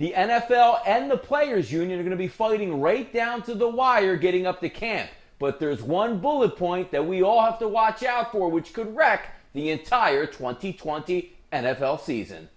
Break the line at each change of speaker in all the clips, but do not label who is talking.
The NFL and the Players Union are going to be fighting right down to the wire getting up to camp. But there's one bullet point that we all have to watch out for, which could wreck the entire 2020 NFL season.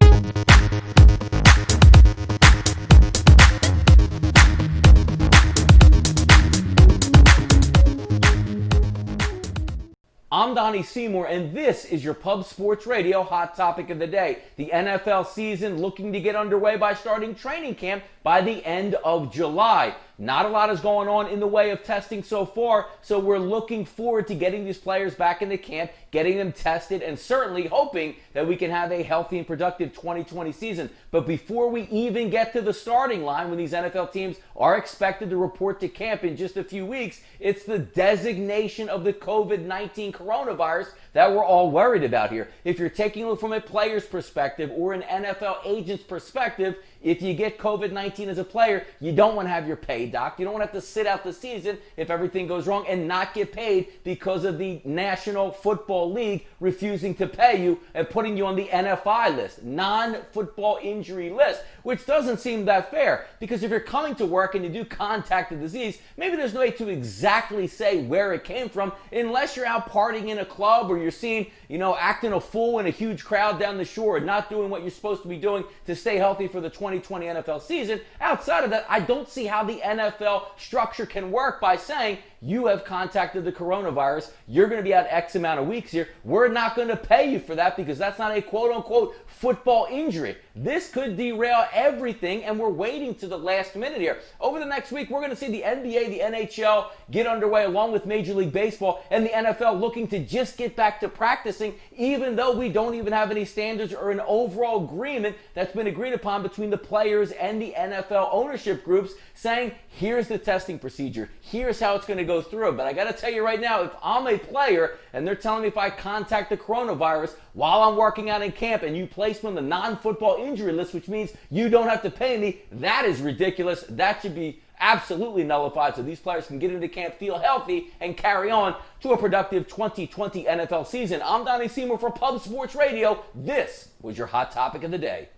I'm Donnie Seymour, and this is your Pub Sports Radio hot topic of the day. The NFL season looking to get underway by starting training camp by the end of July. Not a lot is going on in the way of testing so far, so we're looking forward to getting these players back into camp, getting them tested, and certainly hoping that we can have a healthy and productive 2020 season. But before we even get to the starting line, when these NFL teams are expected to report to camp in just a few weeks, it's the designation of the COVID-19 coronavirus that we're all worried about here. If you're taking a look from a player's perspective or an NFL agent's perspective, if you get COVID-19 as a player, you don't want to have your pay docked. You don't want to have to sit out the season if everything goes wrong and not get paid because of the National Football League refusing to pay you and putting you on the NFI list, non-football injury list, which doesn't seem that fair, because if you're coming to work and you do contact the disease, maybe there's no way to exactly say where it came from unless you're out partying in a club or you're seen, acting a fool in a huge crowd down the shore and not doing what you're supposed to be doing to stay healthy for the 2020 NFL season. Outside of that, I don't see how the NFL structure can work by saying you have contacted the coronavirus, you're going to be out X amount of weeks here. We're not going to pay you for that because that's not a quote-unquote football injury. This could derail everything, and we're waiting to the last minute here. Over the next week, we're going to see the NBA, the NHL get underway along with Major League Baseball and the NFL looking to just get back to practicing, even though we don't even have any standards or an overall agreement that's been agreed upon between the players and the NFL ownership groups saying, here's the testing procedure, here's how it's going to go through. But I got to tell you right now, if I'm a player and they're telling me if I contact the coronavirus while I'm working out in camp and you place me on the non-football injury list, which means you don't have to pay me, that is ridiculous. That should be absolutely nullified so these players can get into camp, feel healthy, and carry on to a productive 2020 NFL season. I'm Donnie Seymour for Pub Sports Radio. This was your hot topic of the day.